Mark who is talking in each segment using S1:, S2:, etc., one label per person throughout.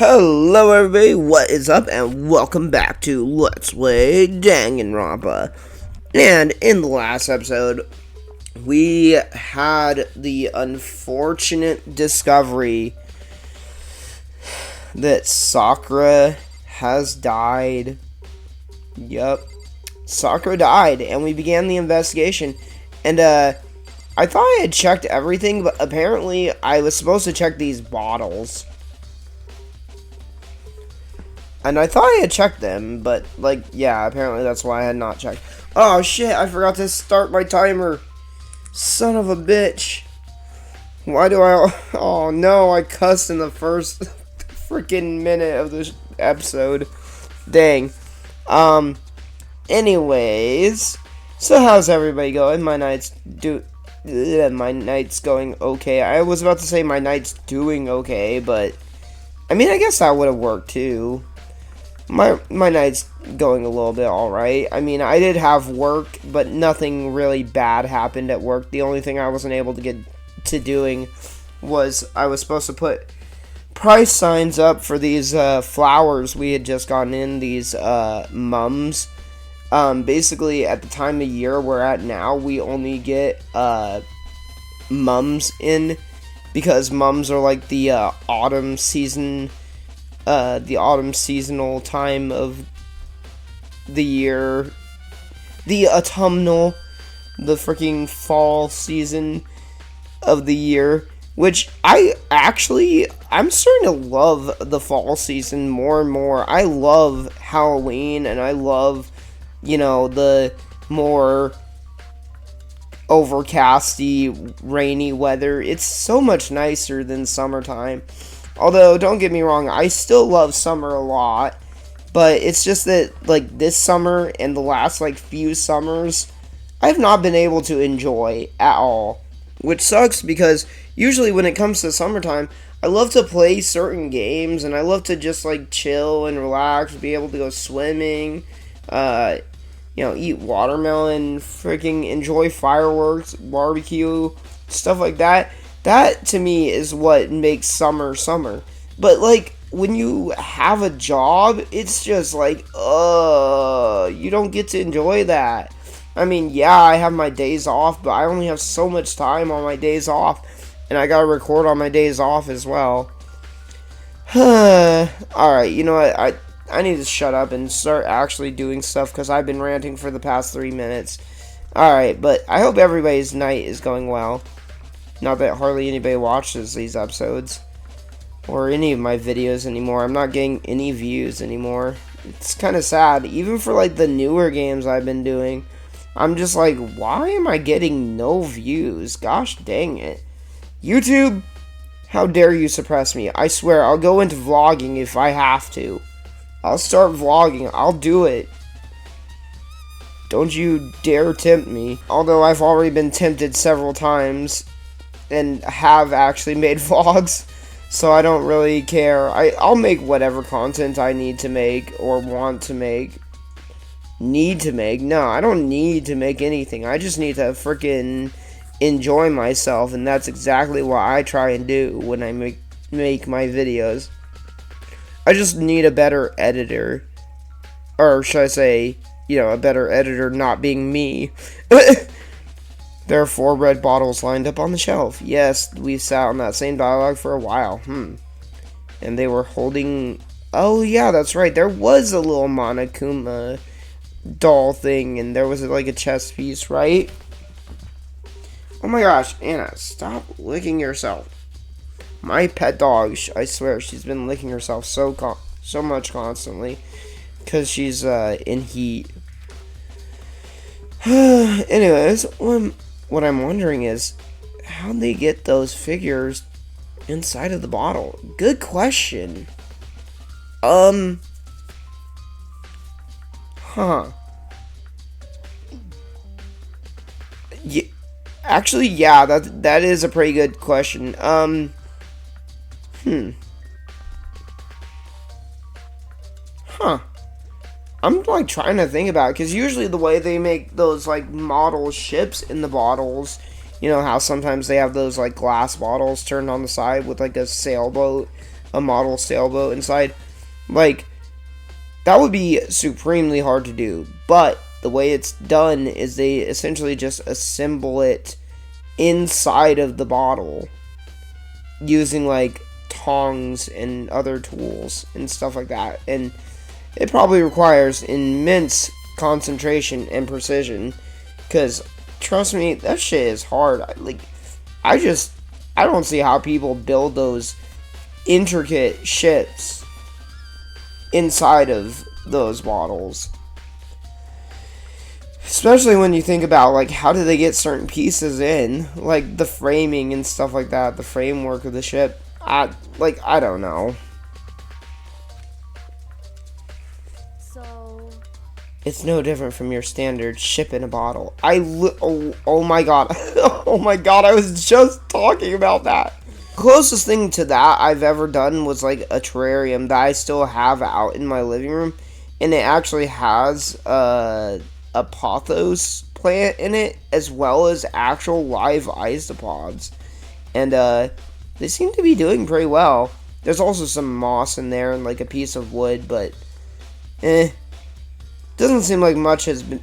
S1: Hello everybody, what is up, and welcome back to Let's Play Danganronpa. And in the last episode, we had the unfortunate discovery that Sakura has died. Yup, Sakura died, and we began the investigation. And I thought I had checked everything, but apparently I was supposed to check these bottles. And I thought I had checked them, but, yeah, apparently that's why I had not checked. Oh, shit, I forgot to start my timer. Son of a bitch. Why do I... Oh, no, I cussed in the first freaking minute of this episode. Dang. Anyways. So, how's everybody going? My night's going okay. I was about to say my night's doing okay, but... I mean, I guess that would have worked, too. My night's going a little bit alright. I mean, I did have work, but nothing really bad happened at work. The only thing I wasn't able to get to doing was I was supposed to put price signs up for these flowers we had just gotten in, these mums. Basically, at the time of year we're at now, we only get mums in because mums are like the autumn season. The autumn seasonal time of the year, the autumnal, the freaking fall season of the year, which I'm starting to love the fall season more and more. I love Halloween, and I love, the more overcasty, rainy weather. It's so much nicer than summertime. Although, don't get me wrong, I still love summer a lot, but it's just that, this summer and the last, few summers, I've not been able to enjoy at all. Which sucks, because usually when it comes to summertime, I love to play certain games, and I love to just, chill and relax, be able to go swimming, eat watermelon, freaking enjoy fireworks, barbecue, stuff like that. That, to me, is what makes summer summer. But, when you have a job, it's just you don't get to enjoy that. I mean, yeah, I have my days off, but I only have so much time on my days off. And I gotta record on my days off as well. Alright, you know what? I need to shut up and start actually doing stuff, because I've been ranting for the past 3 minutes. Alright, but I hope everybody's night is going well. Not that hardly anybody watches these episodes or any of my videos anymore. I'm not getting any views anymore. It's kind of sad. Even for the newer games I've been doing, I'm just why am I getting no views? Gosh dang it. YouTube, how dare you suppress me? I swear, I'll go into vlogging if I have to. I'll start vlogging. I'll do it. Don't you dare tempt me. Although I've already been tempted several times and have actually made vlogs, so I don't really care. I'll make whatever content I need to make or want to make. Need to make? No, I don't need to make anything. I just need to freaking enjoy myself, and that's exactly what I try and do when I make my videos. I just need a better editor. Or should I say, a better editor not being me. There are 4 red bottles lined up on the shelf. Yes, we sat on that same dialogue for a while. And they were holding... Oh, yeah, that's right. There was a little Monokuma doll thing, and there was, a chest piece, right? Oh my gosh, Anna, stop licking yourself. My pet dog, I swear, she's been licking herself so much constantly. Because she's in heat. Anyways, what I'm wondering is, how'd they get those figures inside of the bottle? Good question. Huh. Yeah, actually, yeah, that is a pretty good question. Huh. I'm trying to think about it, because usually the way they make those model ships in the bottles, how sometimes they have those glass bottles turned on the side with a sailboat a model sailboat inside. Like, that would be supremely hard to do, but the way it's done is they essentially just assemble it inside of the bottle using like tongs and other tools and stuff like that, and it probably requires immense concentration and precision, because trust me, that shit is hard. I don't see how people build those intricate ships inside of those bottles. Especially when you think about, like, how do they get certain pieces in? Like, the framing and stuff like that. The framework of the ship. I don't know.
S2: So...
S1: It's no different from your standard ship in a bottle. Oh my god. Oh my god, I was just talking about that. Closest thing to that I've ever done was, like, a terrarium that I still have out in my living room. And it actually has, a pothos plant in it, as well as actual live isopods, and they seem to be doing pretty well. There's also some moss in there and like a piece of wood, but doesn't seem like much has been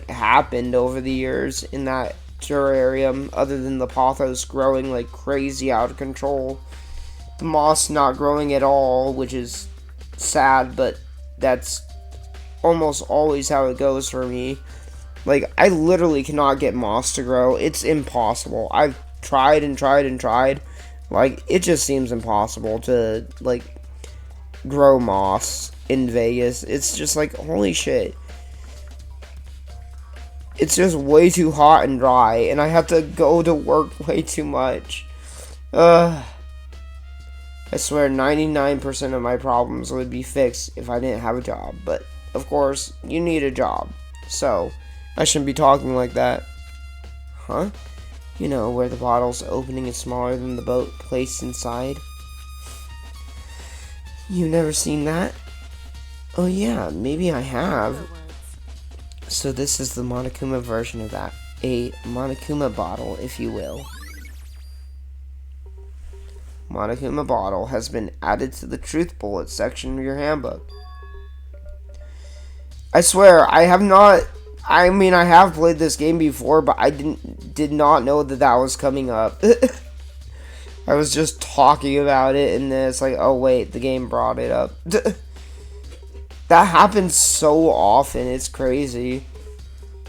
S1: happened over the years in that terrarium, other than the pothos growing like crazy out of control. The moss not growing at all, which is sad, but that's almost always how it goes for me. Like, I literally cannot get moss to grow. It's impossible. I've tried and tried and tried. Like, it just seems impossible to, like, grow moss in Vegas. It's just like, holy shit. It's just way too hot and dry, and I have to go to work way too much. I swear 99% of my problems would be fixed if I didn't have a job, but of course, you need a job, so I shouldn't be talking like that. Huh? You know, where the bottle's opening is smaller than the boat placed inside? You've never seen that? Oh yeah, maybe I have. So this is the Monokuma version of that. A Monokuma bottle, if you will. Monokuma bottle has been added to the Truth Bullet section of your handbook. I swear, I have played this game before, but I did not know that was coming up. I was just talking about it, and then it's like, oh wait, the game brought it up. That happens so often, it's crazy.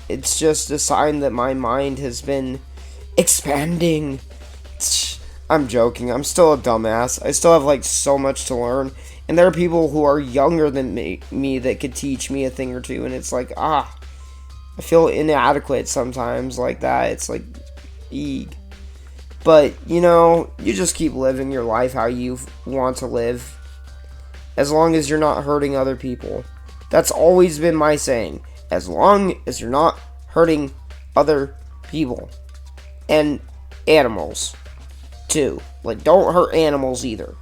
S1: It's just a sign that my mind has been expanding. I'm joking, I'm still a dumbass. I still have like so much to learn. And there are people who are younger than me that could teach me a thing or two, and it's like, I feel inadequate sometimes like that. It's like, eeg. But, you know, you just keep living your life how you want to live, as long as you're not hurting other people. That's always been my saying. As long as you're not hurting other people. And animals, too. Like, don't hurt animals either.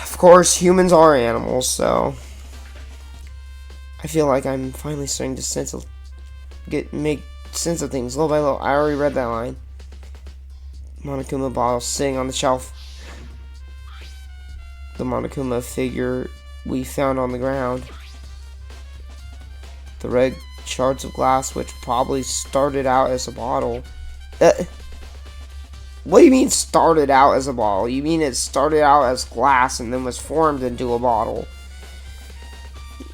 S1: Of course, humans are animals, so I feel like I'm finally starting to make sense of things little by little. I already read that line. Monokuma bottle sitting on the shelf. The Monokuma figure we found on the ground. The red shards of glass, which probably started out as a bottle. What do you mean started out as a bottle? You mean it started out as glass and then was formed into a bottle?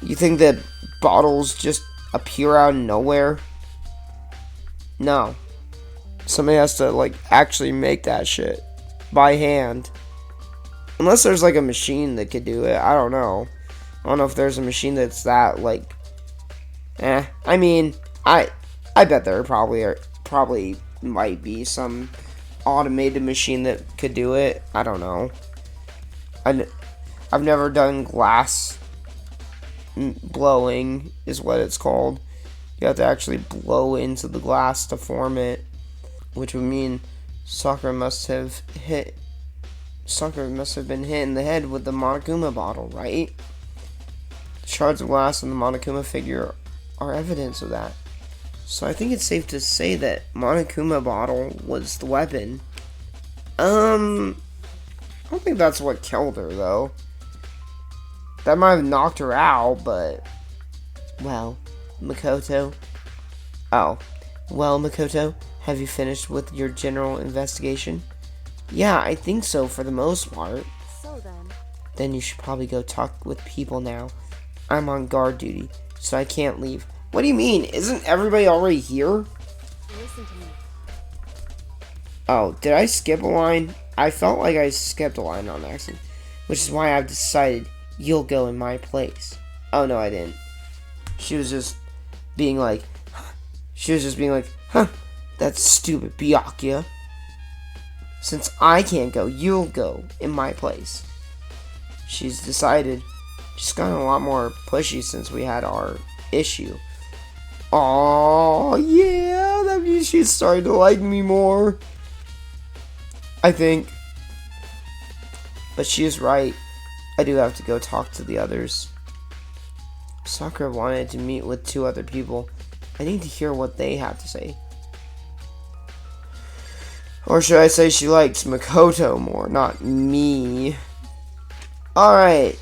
S1: You think that bottles just appear out of nowhere? No. Somebody has to, like, actually make that shit by hand. Unless there's, like, a machine that could do it. I don't know. I don't know if there's a machine that's that, like... I mean, I bet there probably might be some automated machine that could do it. I don't know. I've never done glass blowing, is what it's called. You have to actually blow into the glass to form it, which would mean Sucker must have been hit in the head with the Monokuma bottle, right? The shards of glass in the Monokuma figure are evidence of that. So I think it's safe to say that Monokuma bottle was the weapon. I don't think that's what killed her, though. That might have knocked her out, but... Well, Makoto... Oh. Well, Makoto, have you finished with your general investigation? Yeah, I think so for the most part.
S2: So then...
S1: Then you should probably go talk with people now. I'm on guard duty, so I can't leave. What do you mean? Isn't everybody already here?
S2: Listen to me.
S1: Oh, did I skip a line? I felt like I skipped a line on accident, which is why I've decided you'll go in my place. Oh, no, I didn't. She was just being like, huh, that's stupid, Byakuya. Since I can't go, you'll go in my place. She's decided. She's gotten a lot more pushy since we had our issue. Oh yeah, that means she's starting to like me more. I think. But she is right. I do have to go talk to the others. Sakura wanted to meet with 2 other people. I need to hear what they have to say. Or should I say she likes Makoto more, not me. Alright,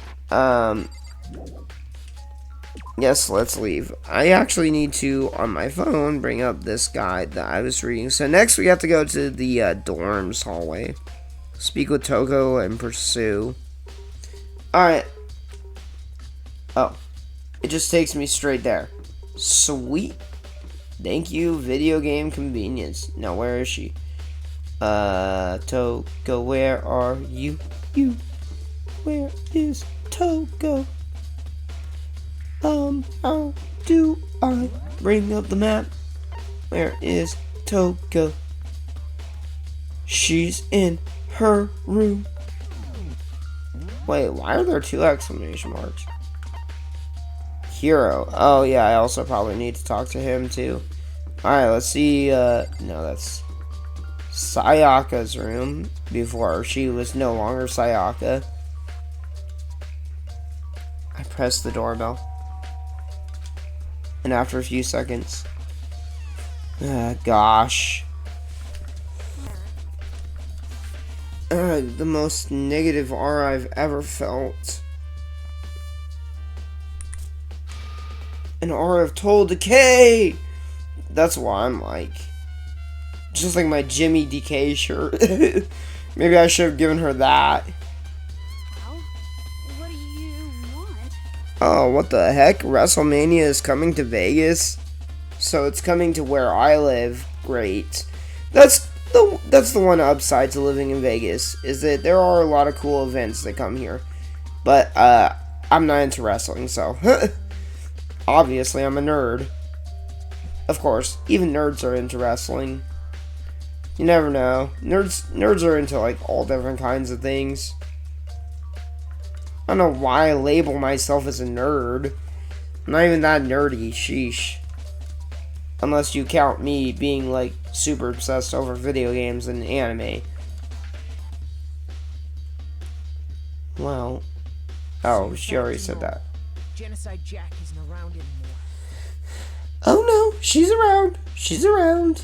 S1: yes, let's leave. I actually need to, on my phone, bring up this guide that I was reading. So next we have to go to the dorms hallway. Speak with Toko and pursue. Alright. Oh. It just takes me straight there. Sweet. Thank you, video game convenience. Now, where is she? Toko, where are you? Where is Toko? How do I bring up the map? Where is Toko? She's in her room. Wait, why are there 2 exclamation marks? Hero. Oh, yeah, I also probably need to talk to him, too. Alright, let's see, no, that's Sayaka's room. Before she was no longer Sayaka. I pressed the doorbell. And after a few seconds... gosh. The most negative aura I've ever felt. An aura of total decay! That's what I'm like. Just like my Jimmy DK shirt. Maybe I should have given her that.
S2: Well, what do you want?
S1: Oh, what the heck? WrestleMania is coming to Vegas? So it's coming to where I live. Great. That's the one upside to living in Vegas, is that there are a lot of cool events that come here. But, I'm not into wrestling, so... Obviously, I'm a nerd. Of course, even nerds are into wrestling. You never know. Nerds are into, like, all different kinds of things. I don't know why I label myself as a nerd. I'm not even that nerdy, sheesh. Unless you count me being, like, super obsessed over video games and anime. Well... Oh, she already said that.
S3: Genocide Jack isn't around anymore.
S1: Oh no, she's around. She's around.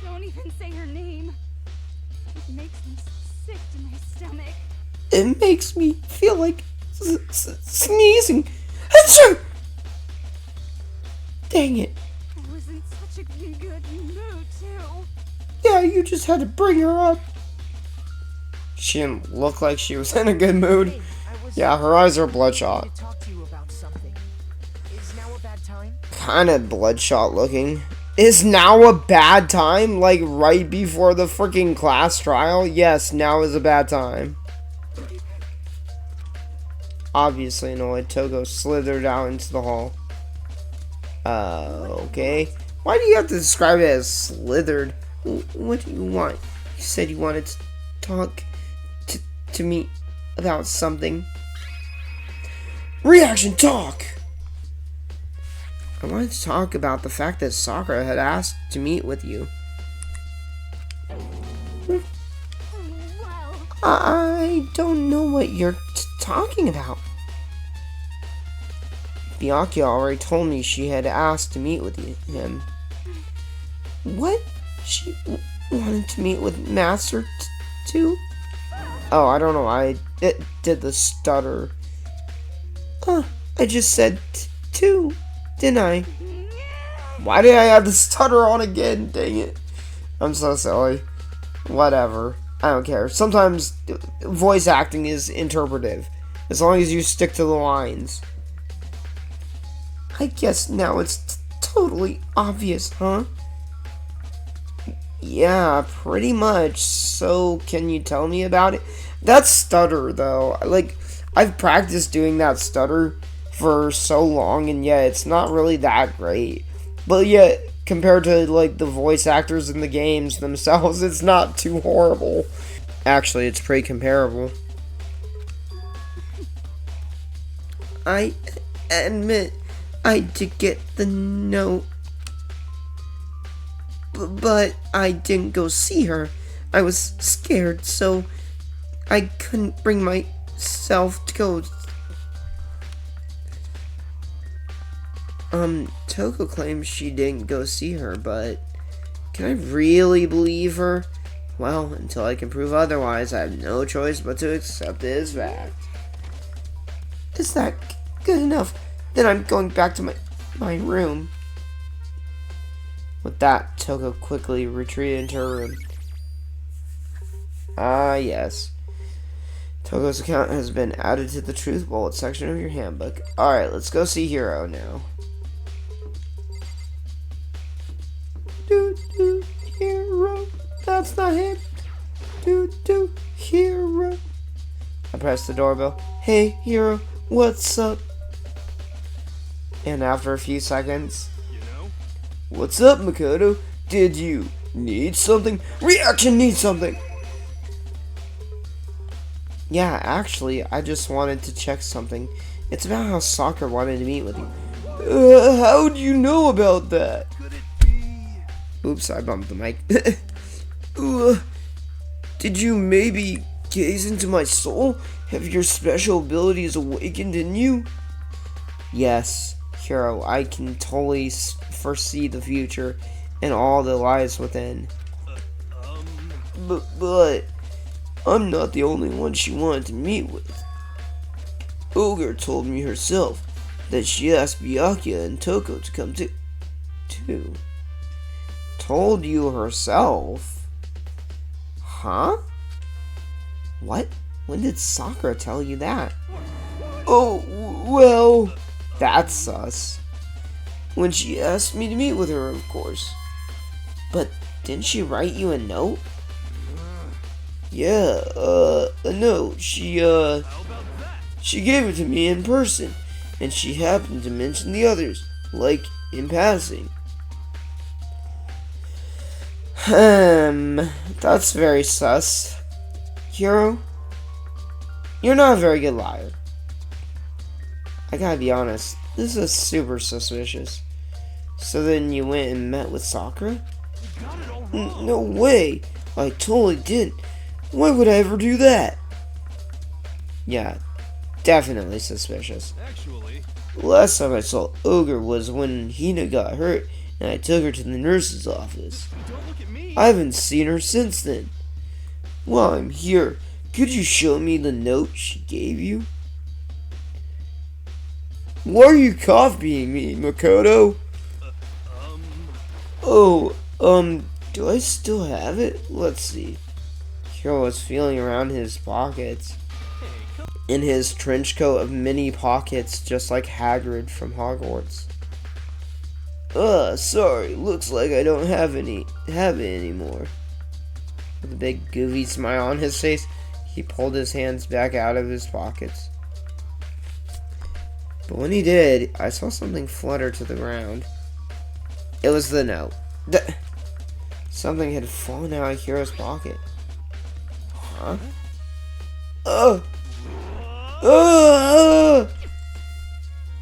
S2: Don't even say her name. It makes me sick to my stomach.
S1: It makes me feel like sneezing. Achoo! Dang it.
S2: I was in such a good mood, too.
S1: Yeah, you just had to bring her up. She didn't look like she was in a good mood.
S3: Hey,
S1: Yeah, her eyes are bloodshot.
S3: to talk to you about something. Is now a bad time?
S1: Kinda bloodshot looking. Is now a bad time? Like right before the freaking class trial? Yes, now is a bad time. Obviously annoyed, Togo slithered out into the hall. Okay. Why do you have to describe it as slithered? What do you want? You said you wanted to talk to me about something. Reaction talk! I wanted to talk about the fact that Sakura had asked to meet with you.
S2: Well,
S1: I don't know what you're talking about. Byakuya already told me she had asked to meet with him. What? She wanted to meet with Master too? Oh, I don't know. It did the stutter. I just said two, didn't I? Why did I have the stutter on again? Dang it. I'm so silly. Whatever. I don't care. Sometimes voice acting is interpretive. As long as you stick to the lines. I guess now it's totally obvious, huh? Yeah, pretty much. So, can you tell me about it? That stutter, though. Like, I've practiced doing that stutter for so long, and yeah, it's not really that great. But yet, compared to, like, the voice actors in the games themselves, it's not too horrible. Actually, it's pretty comparable. I admit I did get the note, but I didn't go see her. I was scared, so I couldn't bring myself to go. Toko claims she didn't go see her, but can I really believe her? Well, until I can prove otherwise, I have no choice but to accept it as fact. Is that good enough? Then I'm going back to my room. With that, Toko quickly retreated into her room. Ah, yes. Toko's account has been added to the Truth Bullet section of your handbook. Alright, let's go see Hiro now. Hiro. That's not him. Hiro. I pressed the doorbell. Hey, Hiro, what's up? And after a few seconds, what's up, Makoto? Did you need something? Reaction needs something! Yeah, actually, I just wanted to check something. It's about how Sakura wanted to meet with you. How do you know about that? Oops, I bumped the mic. Did you maybe gaze into my soul? Have your special abilities awakened in you? Yes, Hiro, I can totally foresee the future and all that lies within. But I'm not the only one she wanted to meet with. Ogre told me herself that she asked Byakuya and Toko to come too. Told you herself? Huh? What? When did Sakura tell you that? Oh, well, that's sus. When she asked me to meet with her, of course. But didn't she write you a note? Yeah, a note. She gave it to me in person, and she happened to mention the others, like, in passing. That's very sus. Hiro, you're not a very good liar. I gotta be honest, this is super suspicious. So then you went and met with Sakura? No way! I totally didn't. Why would I ever do that? Yeah, definitely suspicious. Last time I saw Ogre was when Hina got hurt and I took her to the nurse's office. I haven't seen her since then. While I'm here, could you show me the note she gave you? Why are you copying me, Makoto? Do I still have it? Let's see. Hiro was feeling around his pockets. In his trench coat of many pockets, just like Hagrid from Hogwarts. Sorry, looks like I don't have it anymore. With a big goofy smile on his face, he pulled his hands back out of his pockets. But when he did, I saw something flutter to the ground. It was the note. Something had fallen out of Hiro's pocket. Huh?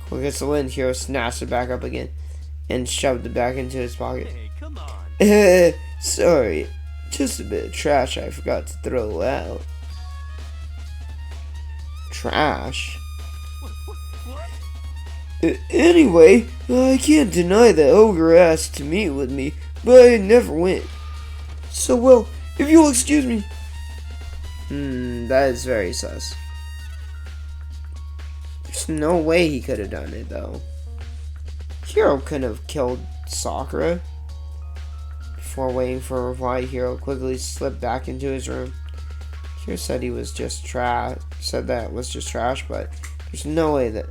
S1: Quick as the wind, Hiro snatched it back up again and shoved it back into his pocket.
S4: Hey, come on.
S1: Sorry. Just a bit of trash I forgot to throw out. Trash? Anyway, I can't deny that Ogre asked to meet with me, but I never went. So, well, if you'll excuse me. That is very sus. There's no way he could have done it, though. Hiro couldn't have killed Sakura. Before waiting for a reply, Hiro quickly slipped back into his room. Hiro said he was just trash. Said that was just trash, but there's no way that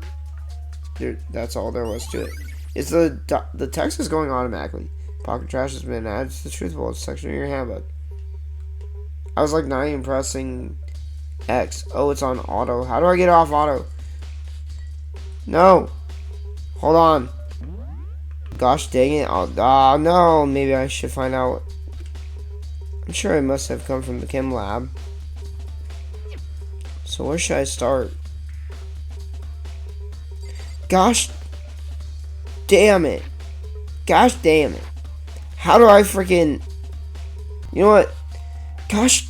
S1: that's all there was to it. It's the text is going automatically. Pocket trash has been added to the truth bullet section of your handbook. I was like not even pressing X. Oh, it's on auto. How do I get off auto? No. Hold on. Gosh dang it. Oh, no. Maybe I should find out. I'm sure it must have come from the chem lab. So where should I start? Gosh damn it. Gosh damn it. How do I freaking... You know what? Gosh.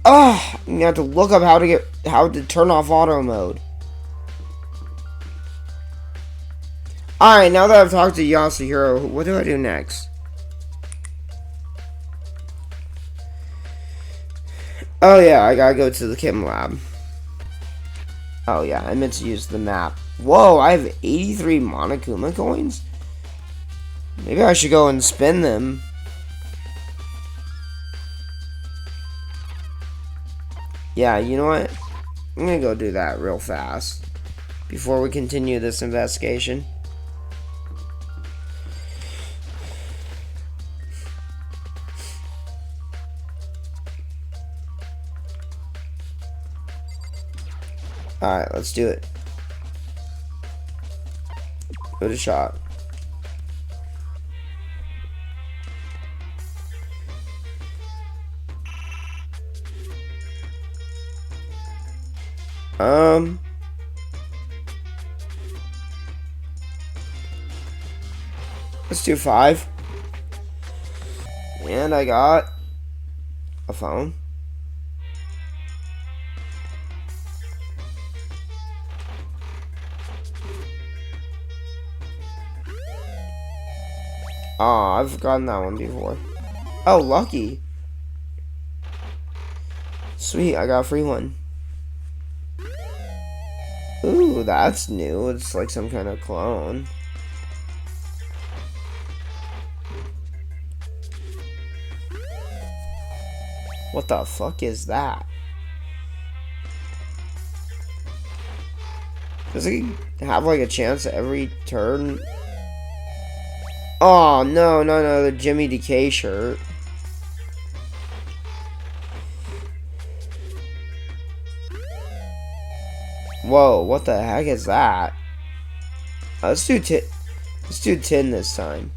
S1: I'm gonna have to look up how to turn off auto mode. Alright, now that I've talked to Yasuhiro, what do I do next? Oh yeah, I gotta go to the chem lab. Oh yeah, I meant to use the map. Whoa, I have 83 Monokuma coins? Maybe I should go and spend them. Yeah, you know what? I'm gonna go do that real fast before we continue this investigation. Alright, let's do it. Give it a shot. Let's do 5. And I got a phone. Oh, I've gotten that one before. Oh, lucky. Sweet, I got a free one. Ooh, that's new. It's like some kind of clone. What the fuck is that? Does he have like a chance every turn? Oh, no, the Jimmy DK shirt. Whoa, what the heck is that? Let's do 10 this time.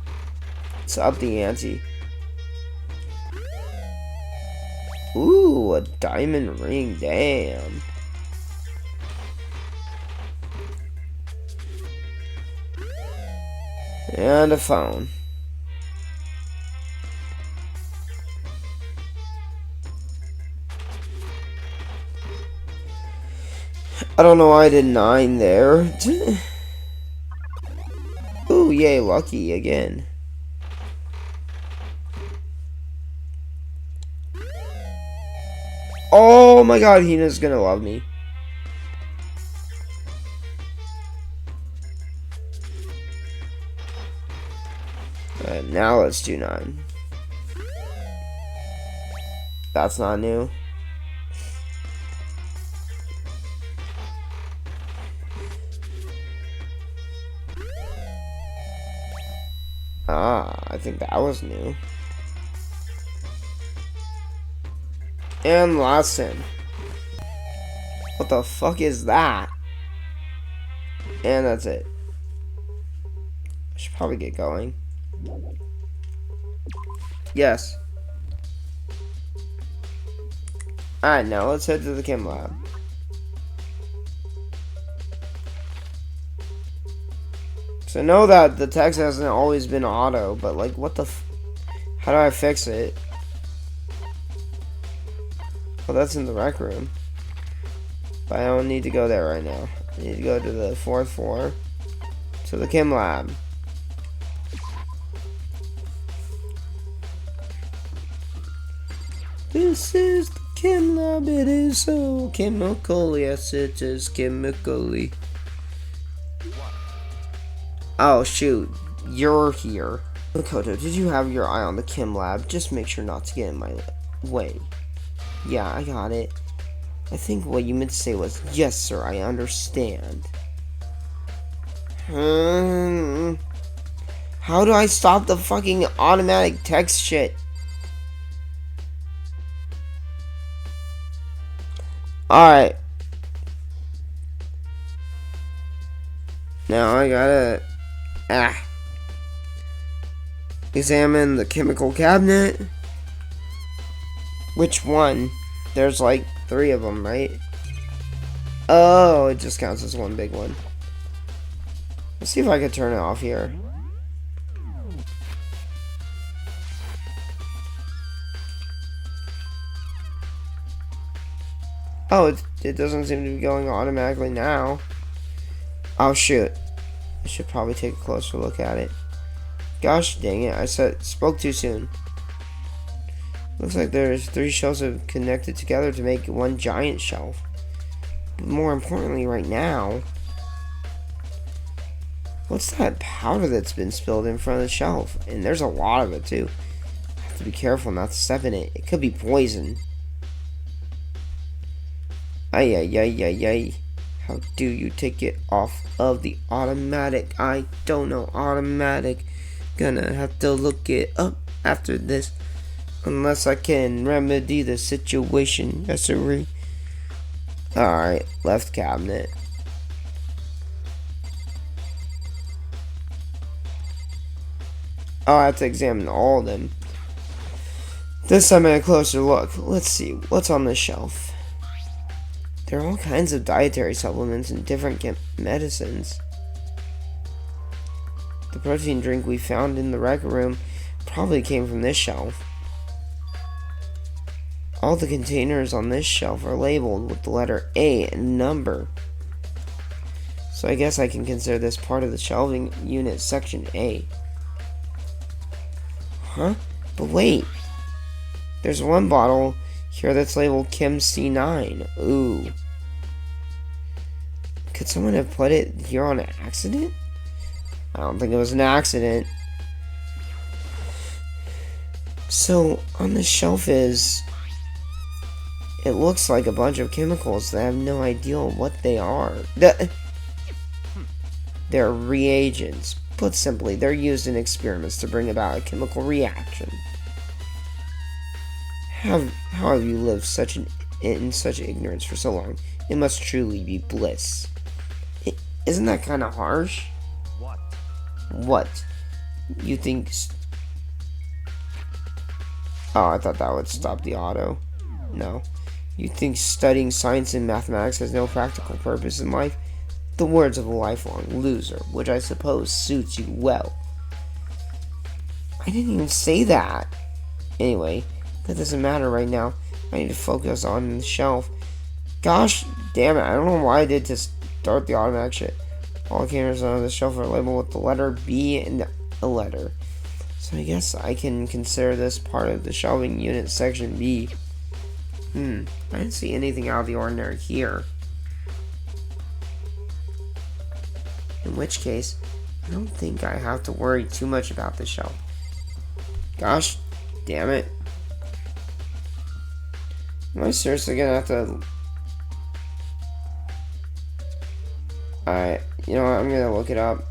S1: Let's up the ante. Ooh, a diamond ring, damn. And a phone. I don't know why I did 9 there. Ooh, yay, lucky again. Oh my god, Hina's gonna love me. Alright, now let's do 9. That's not new. Ah, I think that was new. And last 10. What the fuck is that? And that's it. I should probably get going. Yes. Alright, now let's head to the chem lab. So I know that the text hasn't always been auto, but like, what the how do I fix it? Oh, that's in the rec room. But I don't need to go there right now. I need to go to the 4th floor. To the chem lab. This is the chem lab, it is so chemical. Yes, it is chemically. Oh, shoot. You're here. Makoto, did you have your eye on the chem lab? Just make sure not to get in my way. Yeah, I got it. I think what you meant to say was, yes, sir, I understand. How do I stop the fucking automatic text shit? Alright. Now I gotta examine the chemical cabinet. Which one? There's like 3 of them, right? Oh, it just counts as one big one. Let's see if I can turn it off here. Oh, it doesn't seem to be going automatically now. Oh, shoot. I should probably take a closer look at it. Gosh dang it, I spoke too soon. Looks like there's 3 shelves connected together to make one giant shelf. But more importantly right now, what's that powder that's been spilled in front of the shelf? And there's a lot of it too. I have to be careful not to step in it. It could be poison. Ay ay ay ay ay. How do you take it off of the automatic? I don't know automatic. Gonna have to look it up after this. Unless I can remedy the situation. Yes, sir. Alright, left cabinet. Oh, I have to examine all of them. This time at a closer look. Let's see, what's on this shelf? There are all kinds of dietary supplements and different medicines. The protein drink we found in the record room probably came from this shelf. All the containers on this shelf are labeled with the letter A and number. So I guess I can consider this part of the shelving unit section A. Huh? But wait. There's one bottle here that's labeled Chem C9. Ooh. Could someone have put it here on accident? I don't think it was an accident. So, on the shelf it looks like a bunch of chemicals that I have no idea what they are. They're reagents. Put simply, they're used in experiments to bring about a chemical reaction. How have you lived in such ignorance for so long? It must truly be bliss. Isn't that kind of harsh? What? You think... Oh, I thought that would stop the auto. No. You think studying science and mathematics has no practical purpose in life? The words of a lifelong loser, which I suppose suits you well. I didn't even say that. Anyway, that doesn't matter right now. I need to focus on the shelf. Gosh damn it, I don't know why I did to start the automatic shit. All the containers on the shelf are labeled with the letter B and a letter. So I guess I can consider this part of the shelving unit section B. I didn't see anything out of the ordinary here. In which case, I don't think I have to worry too much about the shelf. Gosh damn it. Am I seriously gonna have to... Alright, you know what, I'm gonna look it up.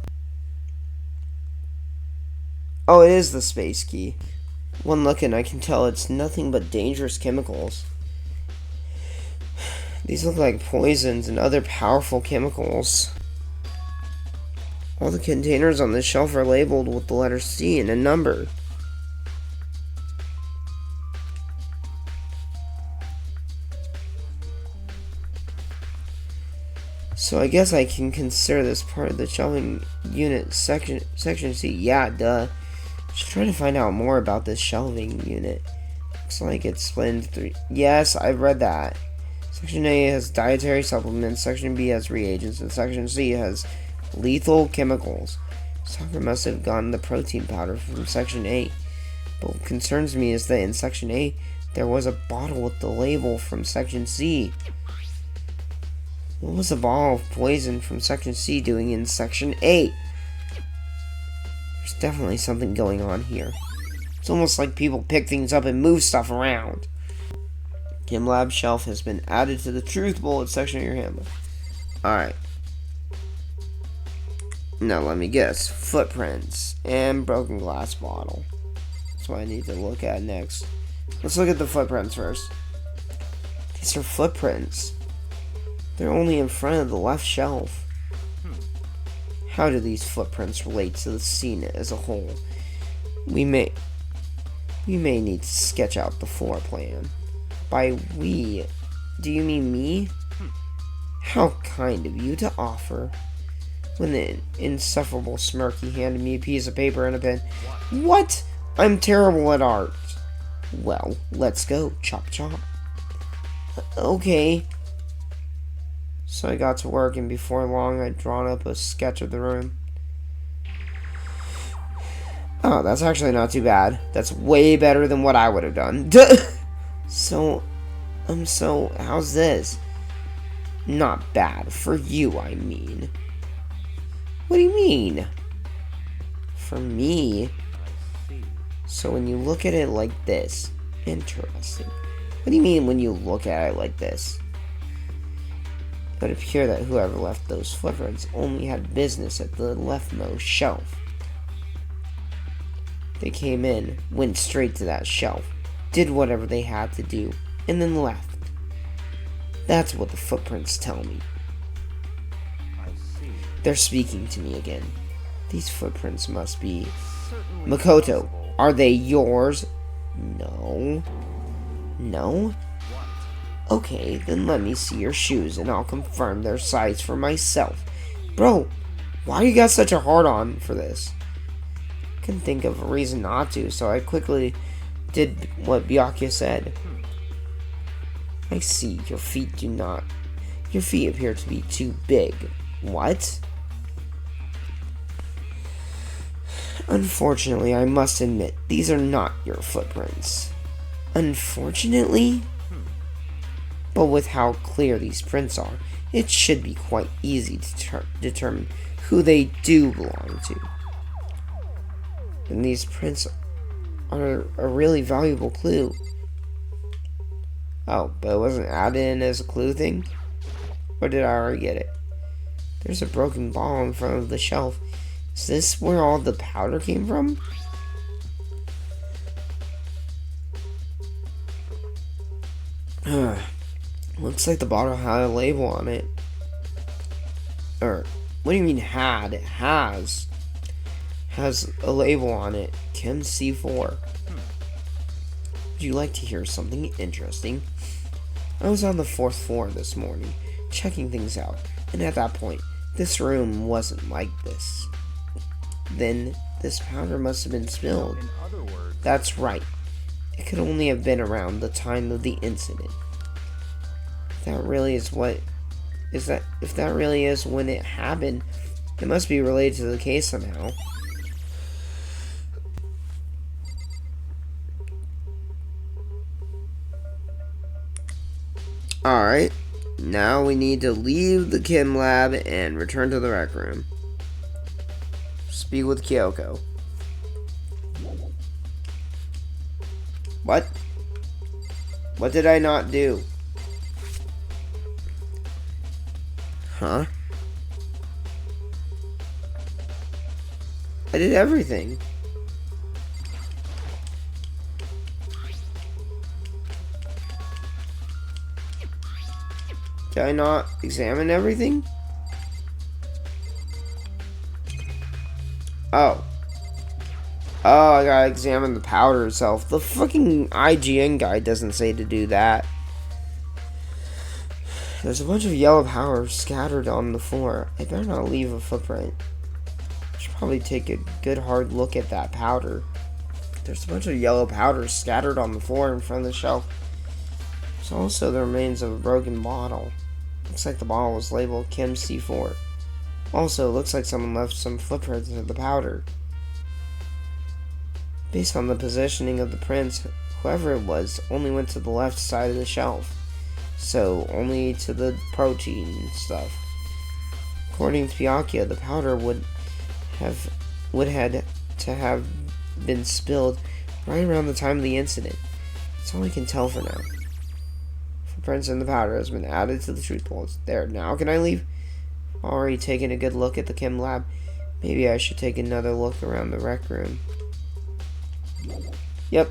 S1: Oh, it is the space key. One look and I can tell it's nothing but dangerous chemicals. These look like poisons and other powerful chemicals. All the containers on this shelf are labeled with the letter C and a number. So I guess I can consider this part of the shelving unit section C. Yeah, duh. Just trying to find out more about this shelving unit. Looks like it's split into 3. Yes, I've read that. Section A has dietary supplements, Section B has reagents, and Section C has lethal chemicals. Soccer must have gotten the protein powder from Section A. But what concerns me is that in Section A, There was a bottle with the label from Section C. What was a bottle of poison from Section C doing in Section A? There's definitely something going on here. It's almost like people pick things up and move stuff around. Chem lab shelf has been added to the truth bullet section of your handbook. Alright. Now let me guess. Footprints and broken glass bottle. That's what I need to look at next. Let's look at the footprints first. These are footprints. They're only in front of the left shelf. How do these footprints relate to the scene as a whole? We may need to sketch out the floor plan. By we, do you mean me? How kind of you to offer. When the insufferable Smirky handed me a piece of paper and a pen. What? I'm terrible at art. Well, let's go. Chop chop. Okay. So I got to work, and before long I'd drawn up a sketch of the room. Oh, that's actually not too bad. That's way better than what I would have done. So, how's this? Not bad. For you, I mean. What do you mean? For me? So when you look at it like this, interesting. What do you mean when you look at it like this? It would appear that whoever left those footprints only had business at the leftmost shelf. They came in, went straight to that shelf, did whatever they had to do, and then left. That's what the footprints tell me. They're speaking to me again. These footprints must be... Makoto, are they yours? No. No? Okay, then let me see your shoes and I'll confirm their size for myself. Bro, why you got such a hard-on for this? Couldn't think of a reason not to, so I quickly did what Byakuya said. I see, your feet appear to be too big. What? Unfortunately, I must admit, these are not your footprints. Unfortunately? But with how clear these prints are, it should be quite easy to determine who they do belong to. And these prints are a really valuable clue. Oh, but it wasn't added in as a clue thing? Or did I already get it? There's a broken ball in front of the shelf. Is this where all the powder came from? Looks like the bottle had a label on it. What do you mean had? It has. Has a label on it. Chem C4. Would you like to hear something interesting? I was on the 4th floor this morning, checking things out, and at that point, this room wasn't like this. Then, this powder must have been spilled.
S4: In other words,
S1: That's right. It could only have been around the time of the incident. If that really is when it happened, it must be related to the case somehow. Alright, now we need to leave the chem lab and return to the rec room. Speak with Kyoko. What? What did I not do? Huh? I did everything. Did I not examine everything? Oh. Oh, I gotta examine the powder itself. The fucking IGN guide doesn't say to do that. There's a bunch of yellow powder scattered on the floor. I better not leave a footprint. I should probably take a good hard look at that powder. There's a bunch of yellow powder scattered on the floor in front of the shelf. There's also the remains of a broken bottle. Looks like the bottle was labeled Chem C4. Also, it looks like someone left some footprints of the powder. Based on the positioning of the prints, whoever it was only went to the left side of the shelf. So, only to the protein stuff. According to Byakuya, the powder would had to have been spilled right around the time of the incident. That's all I can tell for now. Footprints in the powder has been added to the truth balls. There, now can I leave? Already taken a good look at the chem lab. Maybe I should take another look around the rec room. Yep.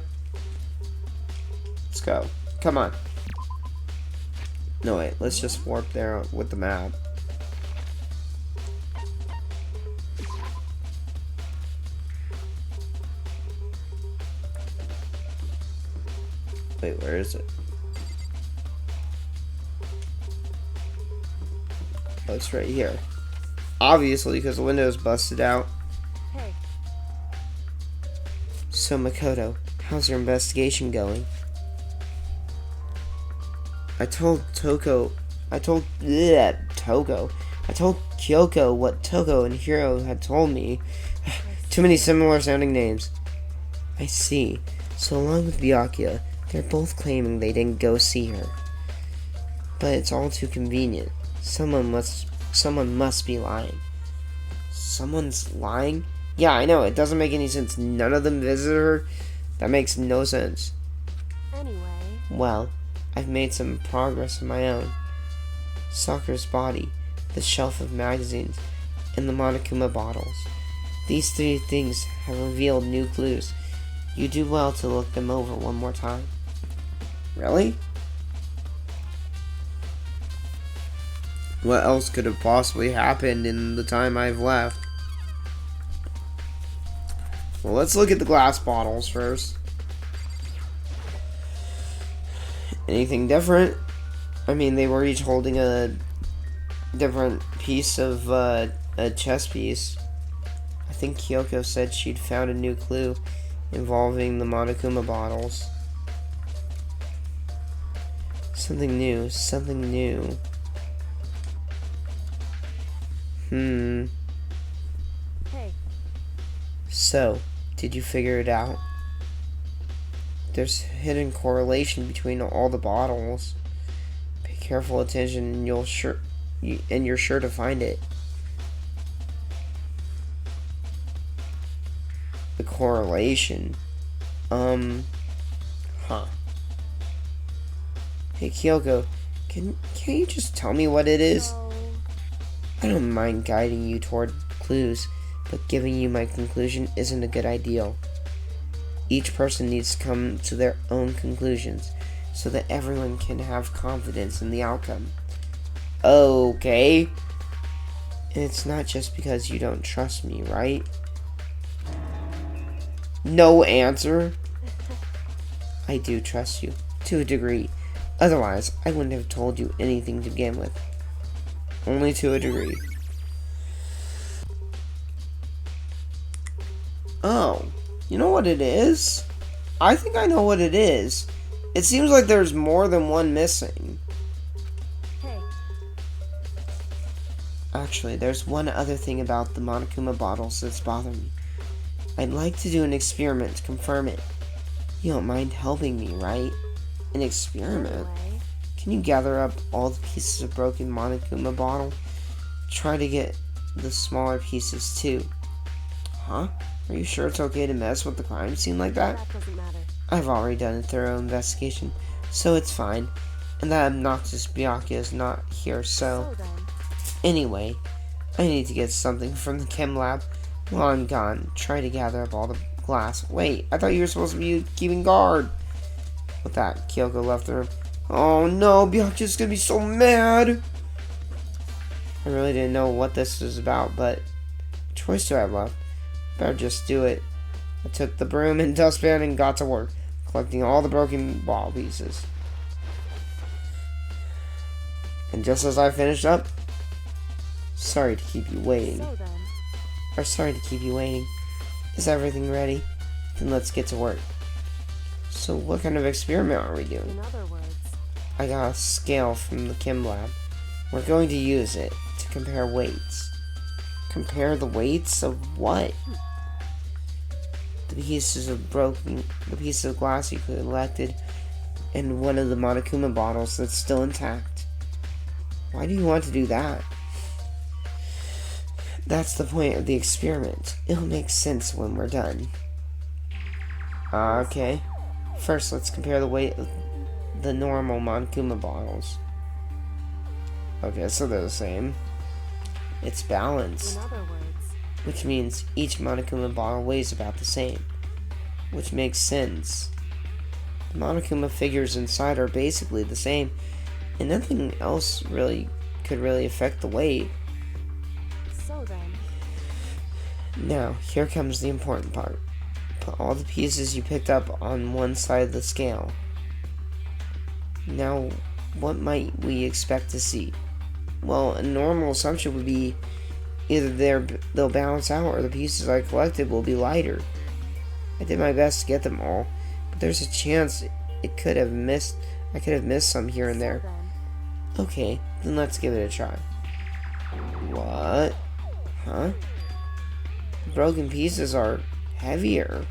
S1: Let's go. Come on. No, wait. Let's just warp there with the map. Wait, where is it? Oh, it's right here. Obviously, because the window is busted out.
S2: Hey.
S1: So, Makoto, how's your investigation going? I told Kyoko what Toko and Hiro had told me. Too many similar sounding names. I see. So along with Byakuya, they're both claiming they didn't go see her. But it's all too convenient. Someone must be lying. Someone's lying? Yeah, I know. It doesn't make any sense. None of them visited her. That makes no sense.
S2: Anyway.
S1: Well, I've made some progress of my own. Sakura's body, the shelf of magazines, and the Monokuma bottles. These three things have revealed new clues. You do well to look them over one more time. Really? What else could have possibly happened in the time I've left? Well, let's look at the glass bottles first. Anything different? I mean, they were each holding a different piece of a chess piece. I think Kyoko said she'd found a new clue involving the Monokuma bottles. Something new.
S2: Hey.
S1: So, did you figure it out? There's hidden correlation between all the bottles. Pay careful attention and you're sure to find it. The correlation. Hey Kyoko, can you just tell me what it is?
S2: So,
S1: I don't mind guiding you toward clues, but giving you my conclusion isn't a good idea. Each person needs to come to their own conclusions, so that everyone can have confidence in the outcome. Okay. And it's not just because you don't trust me, right? No answer. I do trust you, to a degree. Otherwise, I wouldn't have told you anything to begin with. Only to a degree. Oh, you know what it is? I think I know what it is. It seems like there's more than one missing.
S2: hey.
S1: Actually, there's one other thing about the Monokuma bottles that's bothering me. I'd like to do an experiment to confirm it. You don't mind helping me, right? An experiment?
S2: Anyway.
S1: Can you gather up all the pieces of broken Monokuma bottle? Try to get the smaller pieces too. Huh? Are you sure it's okay to mess with the crime scene like that?
S2: That doesn't matter.
S1: I've already done a thorough investigation, so it's fine. And that obnoxious Byakuya is not here, so...
S2: So then.
S1: Anyway, I need to get something from the chem lab. While I'm gone, try to gather up all the glass. Wait, I thought you were supposed to be keeping guard. With that, Kyoko left the room. Oh no, Byakuya's gonna be so mad. I really didn't know what this was about, but what choice do I have left? Better just do it. I took the broom and dustpan and got to work, collecting all the broken ball pieces. And just as I finished up, sorry to keep you waiting.
S2: So then.
S1: Or sorry to keep you waiting. Is everything ready? Then let's get to work. So what kind of experiment are we doing?
S2: In other words.
S1: I got a scale from the chem lab. We're going to use it to compare weights. Compare the weights of what? the pieces of glass you collected in one of the Monokuma bottles that's still intact. Why do you want to do that? That's the point of the experiment. It'll make sense when we're done. Okay. First, let's compare the weight of the normal Monokuma bottles. Okay, so they're the same. It's balanced.
S3: In other words,
S1: Which means each Monokuma bottle weighs about the same. Which makes sense. The Monokuma figures inside are basically the same, and nothing else could really affect the weight.
S3: so then,
S1: Now, here comes the important part. Put all the pieces you picked up on one side of the scale. Now, what might we expect to see? Well, a normal assumption would be either they'll balance out or the pieces I collected will be lighter. I did my best to get them all, but there's a chance I could have missed some here and there.
S3: then,
S1: Okay, then let's give it a try. What? Huh? The broken pieces are heavier.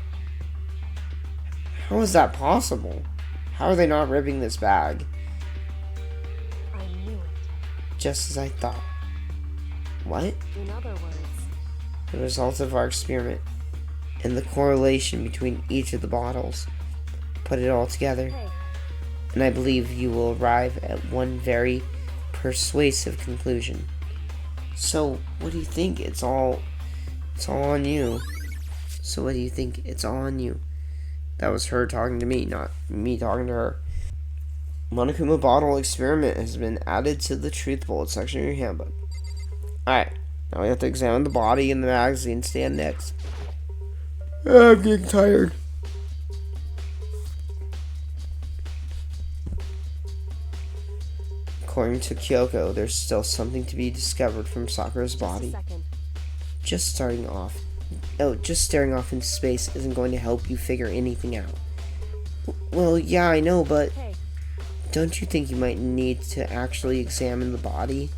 S1: How is that possible? How are they not ripping this bag?
S3: I knew it.
S1: Just as I thought. What?
S3: In other words,
S1: The result of our experiment and the correlation between each of the bottles. Put it all together,
S3: hey,
S1: and I believe you will arrive at one very persuasive conclusion. So, what do you think? It's all on you. So what do you think? It's all on you. That was her talking to me, not me talking to her. Monokuma bottle experiment has been added to the truth bullet section of your handbook. Alright, now we have to examine the body and the magazine stand next. I'm getting tired. According to Kyoko, there's still something to be discovered from Sakura's
S3: just a
S1: body.
S3: second.
S1: Just staring off into space isn't going to help you figure anything out. Well, yeah, I know, but
S3: Hey,
S1: don't you think you might need to actually examine the body?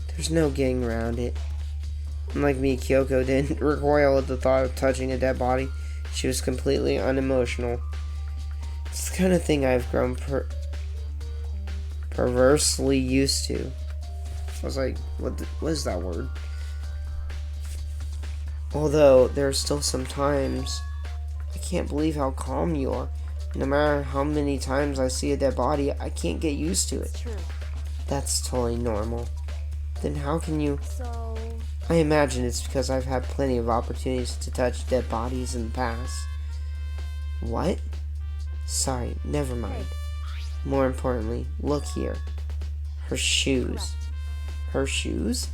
S1: There's no getting around it. Unlike me, Kyoko didn't recoil at the thought of touching a dead body. She was completely unemotional. It's the kind of thing I've grown perversely used to. I was like, what is that word? Although, there are still some times I can't believe how calm you are. No matter how many times I see a dead body, I can't get used to it.
S3: it's true.
S1: That's totally normal. Then how can you...
S3: So,
S1: I imagine it's because I've had plenty of opportunities to touch dead bodies in the past. What? Sorry, never mind. More importantly, look here. Her shoes. Her shoes?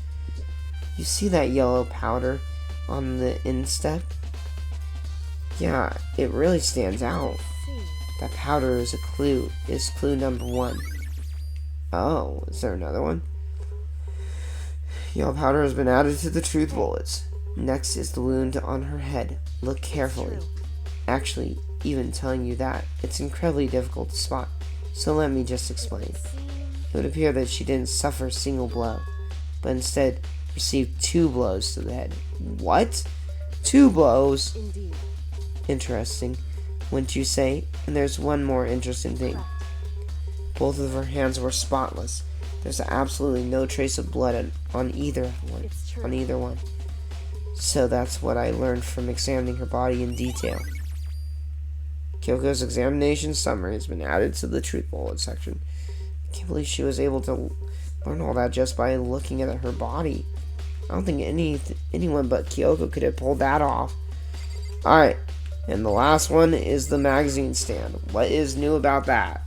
S1: You see that yellow powder on the instep? Yeah, it really stands out.
S3: see,
S1: That powder is clue number 1. Oh, is there another one? Yellow powder has been added to the truth bullets. Next is the wound on her head. Look carefully.
S3: true.
S1: Actually, even telling you that, it's incredibly difficult to spot. So let me just explain.
S3: See,
S1: It would appear that she didn't suffer a single blow, but instead received 2 blows to the head. What? 2 blows?
S3: indeed.
S1: Interesting, wouldn't you say? And there's one more interesting thing.
S3: Correct.
S1: Both of her hands were spotless. There's absolutely no trace of blood on either one.
S3: It's true.
S1: On either one. So that's what I learned from examining her body in detail. Kyoko's examination summary has been added to the truth bullet section. I can't believe she was able to learn all that just by looking at her body. I don't think anyone but Kyoko could have pulled that off. Alright, and the last one is the magazine stand. What is new about that?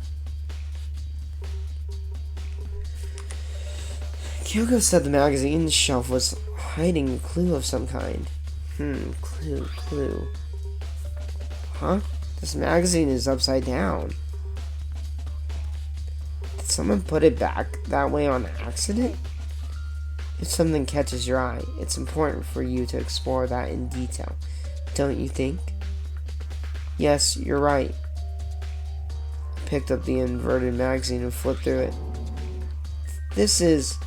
S1: Kyoko said the magazine shelf was hiding a clue of some kind. Clue. Huh? This magazine is upside down. Did someone put it back that way on accident? If something catches your eye, it's important for you to explore that in detail, don't you think? Yes, you're right. I picked up the inverted magazine and flipped through it. This is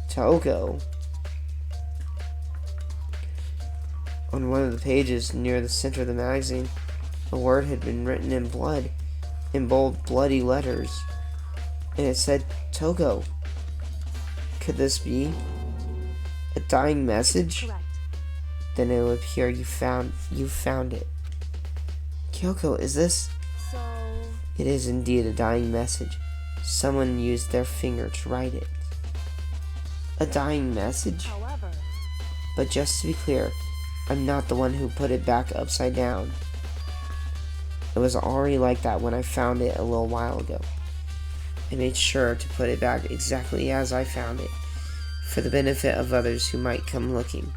S1: Toko. On one of the pages near the center of the magazine, a word had been written in blood, in bold, bloody letters, and it said Togo. Could this be a dying message?
S2: Correct.
S1: Then it would appear you found it. Kyoko, is this?
S2: So,
S1: It is indeed a dying message. Someone used their finger to write it. A dying message?
S2: however,
S1: But just to be clear, I'm not the one who put it back upside down. It was already like that when I found it a little while ago. I made sure to put it back exactly as I found it, for the benefit of others who might come looking.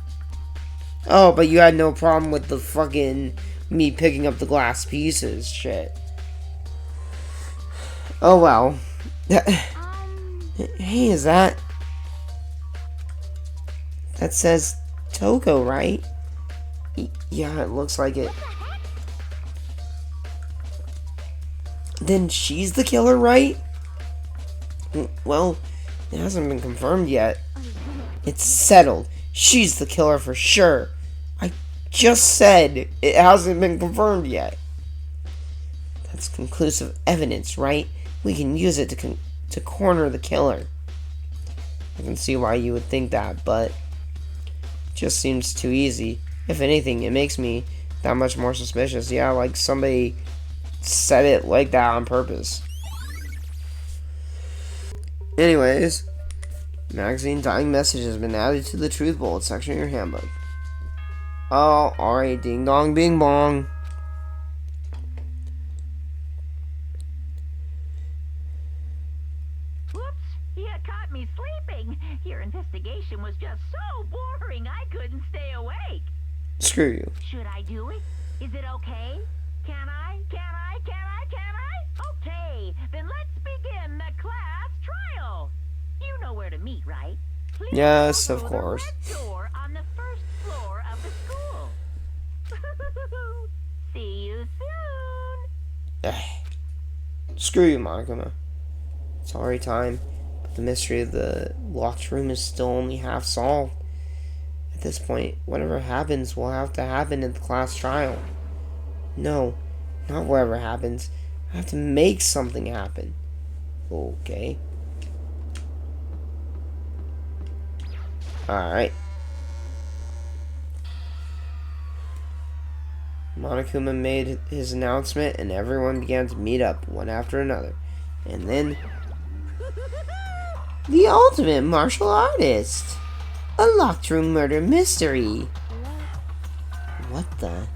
S1: Oh, but you had no problem with the fucking me picking up the glass pieces shit. Oh well. Hey, is that says Togo, right? Yeah, it looks like it. Then she's the killer, right? Well, it hasn't been confirmed yet. It's settled. She's the killer for sure. I just said it hasn't been confirmed yet. That's conclusive evidence, right? We can use it to corner the killer. I can see why you would think that, but it just seems too easy. If anything, it makes me that much more suspicious. Yeah, like somebody said it like that on purpose. Anyways, magazine dying message has been added to the truth bullet section of your handbook. Oh, alright, ding dong bing bong.
S4: Whoops, you caught me sleeping. Your investigation was just so boring I couldn't stay awake.
S1: Screw you.
S4: Should I do it? Is it okay? Can I? Okay, then let's begin the class trial. You know where to meet, right? Please
S1: Yes,
S4: go
S1: of
S4: through
S1: course.
S4: The red door on the first floor of the school. See you soon.
S1: Screw you, Monokuma. It's already time, but the mystery of the locked room is still only half solved. At this point, whatever happens will have to happen in the class trial. No, not whatever happens. I have to make something happen. Okay. Alright. Monokuma made his announcement and everyone began to meet up, one after another. And then... the ultimate martial artist! A locked room murder mystery! What the...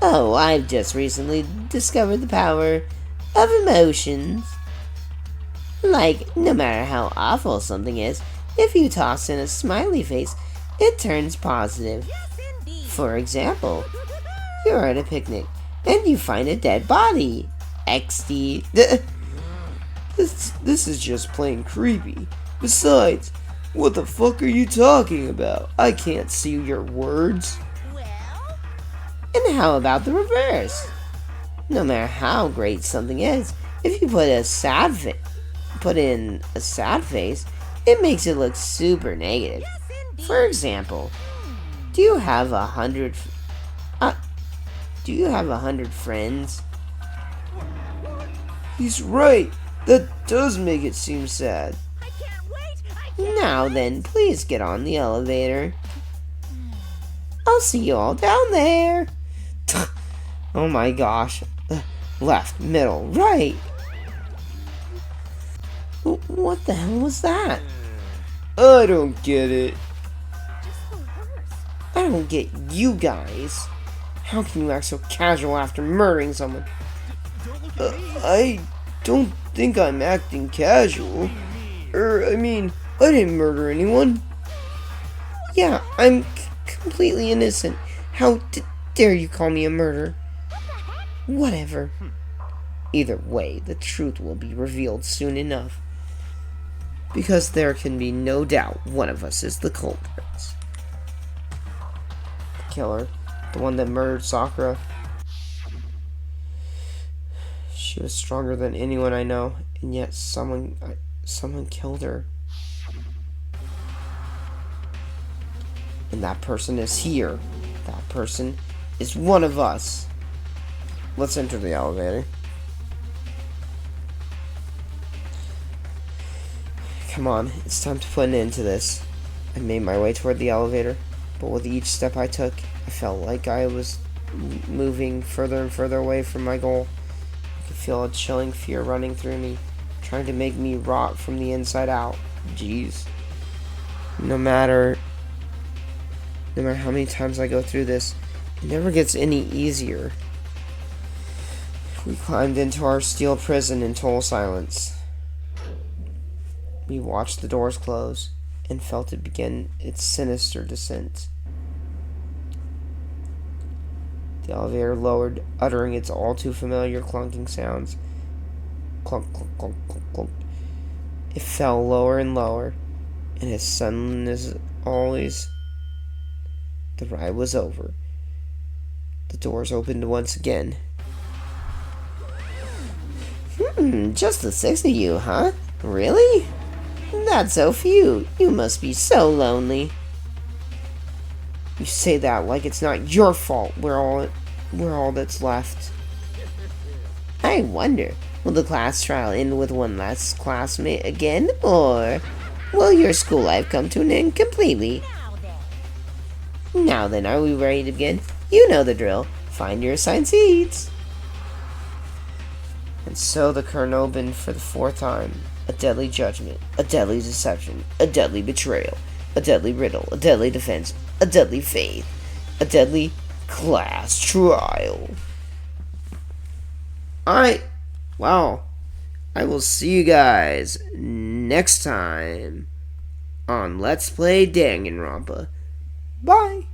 S1: Oh, I've just recently discovered the power of emotions. Like, no matter how awful something is, if you toss in a smiley face, it turns positive. For example, you're at a picnic, and you find a dead body. XD. This is just plain creepy. Besides, what the fuck are you talking about? I can't see your words. And how about the reverse? No matter how great something is, if you put in a sad face, it makes it look super negative. For example, do you have 100 friends? He's right. That does make it seem sad. Now then, please get on the elevator. I'll see you all down there. Oh my gosh. Left, middle, right. What the hell was that? I don't get it. I don't get you guys. How can you act so casual after murdering someone? I don't think I'm acting casual. I mean, I didn't murder anyone. Yeah, I'm completely innocent. How dare you call me a murderer? Whatever. Either way, the truth will be revealed soon enough. Because there can be no doubt one of us is the culprits. The killer, the one that murdered Sakura. She was stronger than anyone I know, and yet someone killed her. And that person is here. That person is one of us. Let's enter the elevator. Come on, it's time to put an end to this. I made my way toward the elevator, but with each step I took, I felt like I was moving further and further away from my goal. I could feel a chilling fear running through me, trying to make me rot from the inside out. Jeez. No matter how many times I go through this, it never gets any easier. We climbed into our steel prison in total silence. We watched the doors close and felt it begin its sinister descent. The elevator lowered, uttering its all too familiar clunking sounds. Clunk, clunk, clunk, clunk, clunk. It fell lower and lower, and as sudden as always, the ride was over. The doors opened once again. Just the 6 of you, huh? Really? That's so few. You must be so lonely. You say that like it's not your fault. We're all that's left. I wonder, will the class trial end with one last classmate again, or will your school life come to an end completely? Now then, are we ready to begin? You know the drill. Find your assigned seats. And so the curtain opened for the 4th time. A deadly judgment, a deadly deception, a deadly betrayal, a deadly riddle, a deadly defense, a deadly faith, a deadly class trial. Alright, well, I will see you guys next time on Let's Play Danganronpa. Bye!